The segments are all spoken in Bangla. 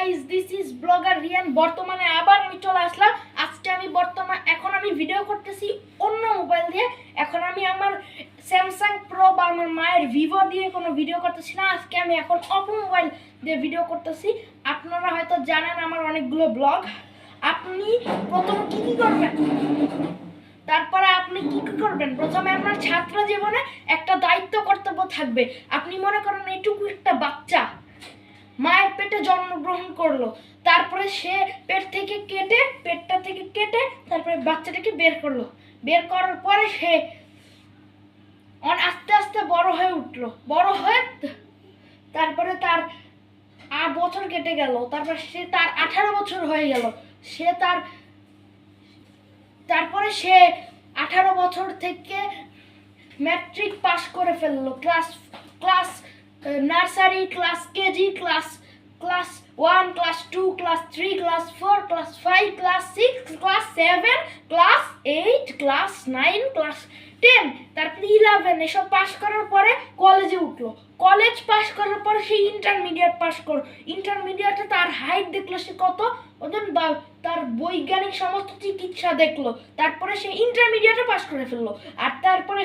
Guys, this is blogger Riyan. বর্তমানে আবার আমি চলে আসলাম। আজকে আমি এখন আমি ভিডিও করতেছি অন্য মোবাইল দিয়ে। এখন আমি আমার স্যামসাং প্রো বা আমার মায়ের ভিভো দিয়ে কোনো ভিডিও করতেছি না। আজকে আমি এখন অপো মোবাইল দিয়ে ভিডিও করতেছি। আপনারা হয়তো জানেন আমার অনেকগুলো ব্লগ। আপনি প্রথম কি করবেন, তারপরে আপনি কি করবেন, প্রথমে আপনার ছাত্র জীবনে একটা দায়িত্ব কর্তব্য থাকবে। আপনি মনে করেন এইটুকু একটা বাচ্চা মায়ের পেটে জন্মগ্রহণ করলো, তারপরে সে পেটটা থেকে কেটে তারপরে বাচ্চাটাকে বের করলো। বের করার পরে সে আস্তে আস্তে বড় হয়ে উঠলো। বড় হয়ে তারপরে তার 8 বছর কেটে গেল, তারপরে সে তার 18 বছর হয়ে গেল। তারপরে সে 18 বছর থেকে ম্যাট্রিক পাস করে ফেললো। Class nursery, class KG, class 1, class 2, class 3, class 4, class 5, class 6, class 7, class 8, class 9, class 10, তারপরে 11 এসব পাস করার পরে কলেজে উঠলো। কলেজ পাস করার পরে সে ইন্টারমিডিয়েট পাস করলো। ইন্টারমিডিয়েটে তার হাইট দেখলো সে কত, ওজন বা তার বৈজ্ঞানিক সমস্ত চিকিৎসা দেখলো। তারপরে সে ইন্টারমিডিয়েটে পাস করে ফেললো। আর তারপরে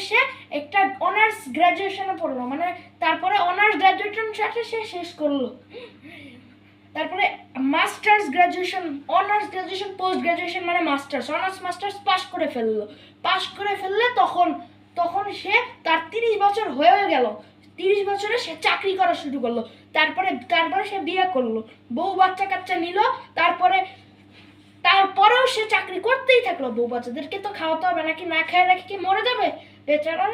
সে একটা অনার্স গ্র্যাজুয়েশনে পড়লো, মানে তারপরে অনার্স গ্র্যাজুয়েশন সাথে সে শেষ করলো। তারপরে masters graduation, honours graduation, post graduation মানে মাস্টার্স, অনার্স মাস্টার্স পাস করে ফেললে তখন সে তার 30 বছর হয়ে গেল। 30 বছরে সে চাকরি করা শুরু করলো। তারপরে সে বিয়ে করলো, বউ বাচ্চা কাচ্চা নিল। তারপরেও সে চাকরি করতেই থাকলো। বউ বাচ্চাদেরকে তো খাওয়াতে হবে নাকি, না খায় নাকি কি মরে যাবে বেচারা।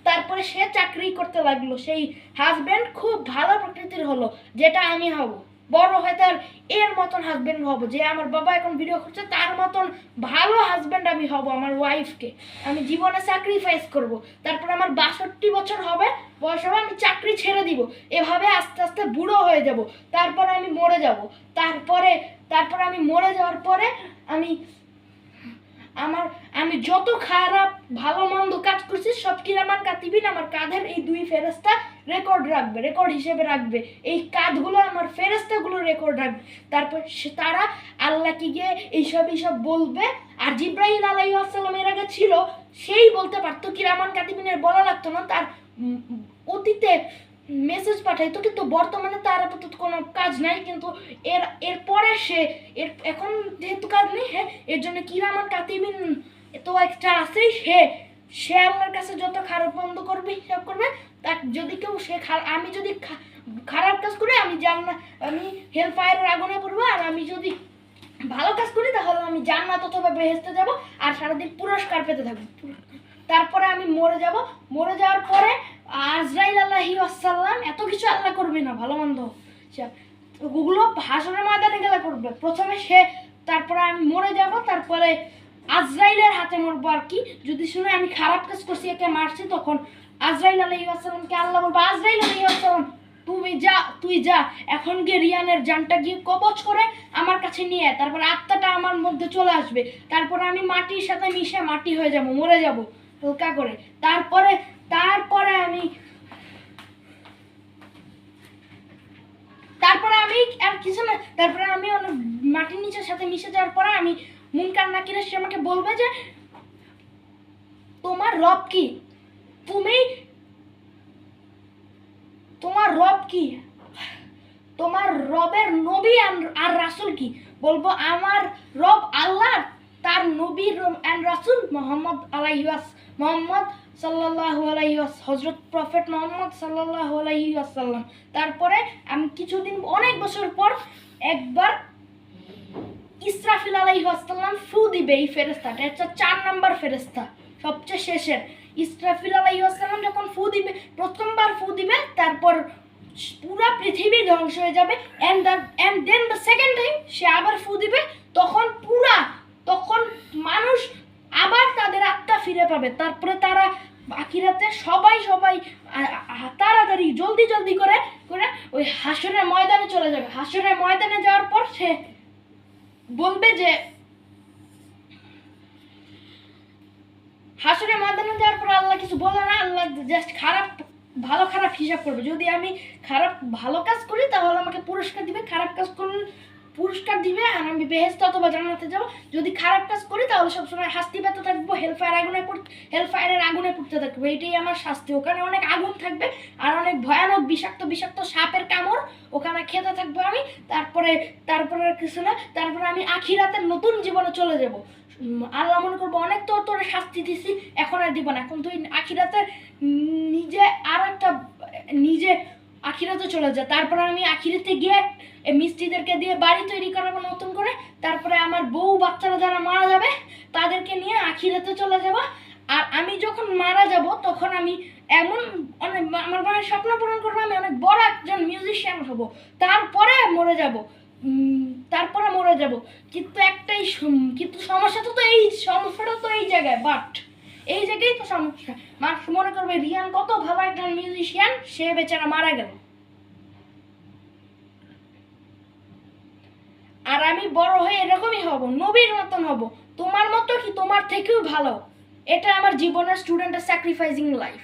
তারপরে সে চাকরি করতে লাগলো। সেই হাজবেন্ড খুব ভালো প্রকৃতির হলো, যেটা আমি হব। বড় হয়ে তার এর মতন হাজবেন্ড হব, যে আমার বাবা এখন ভিডিও করছে তার মতন ভালো হাজবেন্ড আমি হব। আমার ওয়াইফকে আমি জীবনে স্যাক্রিফাইস করব। তারপর আমার 62 বছর বয়স হবে, আমি চাকরি ছেড়ে দিব। এভাবে আস্তে আস্তে বুড়ো হয়ে যাব। তারপরে আমি মরে যাব। তারপরে আমি মরে যাওয়ার পরে আমি যত খারাপ ভালো মন্দ কাজ করছি সব কিরামান কাতিবিন আমার কাঁধের এই 2 ফেরেশতা রেকর্ড হিসেবে রাখবে। এই কাঁধগুলো আমার ফেরেশতাগুলো রেকর্ড রাখবে। তারপর তারা আল্লাহকে গিয়ে এইসব বলবে। আর জিব্রাইল আলাইহিস সালাম এর আগে ছিল, সেই বলতে পারতো, কিরামান কাতিবিনের বলা লাগতো না। তার অতীতে মেসেজ পাঠাইতো, কিন্তু বর্তমানে তার আপাতত কোনো কাজ নাই। কিন্তু এরপরে এখন যেহেতু কাজ নেই, এর জন্য কিরামান কাতিবিন তো একটা আছেই। সে আল্লাহর কাছে যত খারাপ মন্দ করবে, হিসাব করবে। তার যদি কেউ আমি যদি খারাপ কাজ করি, আমি হেল ফায়ারের আগুনে পড়বো। আর আমি যদি ভালো কাজ করি, তাহলে আমি জান্নাত অথবা বেহেশতে যাব আর সারাদিন পুরস্কার পেতে থাকবো। তারপরে আমি মরে যাওয়ার পরে আজরাইল আলাইহিস সালাম এত কিছু আল্লাহ করবে না, ভালো মন্দ ওগুলো হাসরের ময়দানে গেলে করবে। প্রথমে তারপরে আমি মরে যাব, তারপরে আজরাইলের হাতে মরবো আর কি। যদি শুনে আমি খারাপ কাজ করছি, একে মারছি, তখন আজরাইল আলাইহিস সালামকে আল্লাহ বলবো, আজরাইল আলাইহিস সালাম তুই যা এখন গিয়ে রিয়ানের জানটা গিয়ে কবজ করে আমার কাছে নিয়ে আয়। তারপর আত্মাটা আমার মধ্যে চলে আসবে। তারপরে আমি মাটির সাথে মিশে মাটি হয়ে যাব, মরে যাব হালকা করে। তারপরে আমি আর কিছু না, তারপরে আমি মাটির নিচের সাথে মিশে যাওয়ার পরে আমি মুনকার নাকিরের সে আমাকে বলবে যে তোমার রব কি, তোমার রবের নবী আর রাসূল কি? বলবো আমার রব আল্লাহ, তার নবী এন্ড রাসূল মোহাম্মদ সাল্লাল্লাহু আলাইহি ওয়াসাল্লাম, হযরত প্রফেট মোহাম্মদ সাল্লাল্লাহু আলাইহি ওয়াসাল্লাম। তারপরে আমি কিছুদিন, অনেক বছর পর একবার ইসরাফিল আলাইহিস সালাম ফু দিবে। এই ফেরেশতাটা হচ্ছে 4 নাম্বার ফেরেশতা, সবচেয়ে শেষের। ইসরাফিল আলাইহিস সালাম যখন ফু দিবে, প্রথমবার ফু দিবে, তারপর পুরো পৃথিবী ধ্বংস হয়ে যাবে। And then the second time সে আবার ফু দিবে, তখন মানুষ আবার তাদের আত্মা ফিরে পাবে। তারপরে তারা আখিরাতে সবাই তাড়াতাড়ি জলদি করে ওই হাসরের ময়দানে চলে যাবে। হাসরের ময়দানে যাওয়ার পর সে বলবে যে, হাসরের ময়দানে যাওয়ার পর আল্লাহ কিছু বলে না, আল্লাহ জাস্ট ভালো খারাপ হিসাব করবে। যদি আমি ভালো কাজ করি, তাহলে আমাকে পুরস্কার দিবে। কাজ করলে পুরস্কার দিবে আর আমি বেহেশত অথবা জান্নাতে যাব। যদি খারাপ কাজ করি তাহলে সবসময় শাস্তি পেতে থাকবো, হেলফায়ারের আগুনে পুড়তে থাকবো। এটাই আমার শাস্তি। ওখানে অনেক আগুন থাকবে আর অনেক ভয়ানক বিষাক্ত বিষাক্ত সাপের কামড় ওখানে খেতে থাকবো আমি। তারপরে কিছু না, তারপরে আমি আখিরাতের নতুন জীবনে চলে যাব। আল্লাহ মনে করবো অনেক তোর শাস্তি দিছি, এখন আর দিব না, এখন তুই আখিরাতে নিজে আখিরাতে চলে যা। তারপরে আমি আখিরাতে গিয়ে মিস্ত্রিদেরকে দিয়ে বাড়ি তৈরি করাবো নতুন করে। তারপরে আমার বউ বাচ্চারা যারা মারা যাবে তাদেরকে নিয়ে আখিরাতে চলে যাব। আর আমি যখন মারা যাব তখন আমি আমার মায়ের স্বপ্ন পূরণ করবো, আমি অনেক বড় একজন মিউজিশিয়ান হব। তারপরে মরে যাব। কিন্তু সমস্যাটা তো এই জায়গায়। বাট এই জায়গায় তো সমস্যা। মানুষ মনে করবে রিয়ান কত ভালো একজন মিউজিশিয়ান, সে বেচারা মারা গেল। আর আমি বড় হয়ে এরকমই হব, নবীর মতন হব, তোমার মতো কি তোমার থেকেও ভালো। এটা আমার জীবনের স্টুডেন্টের স্যাক্রিফাইসিং লাইফ।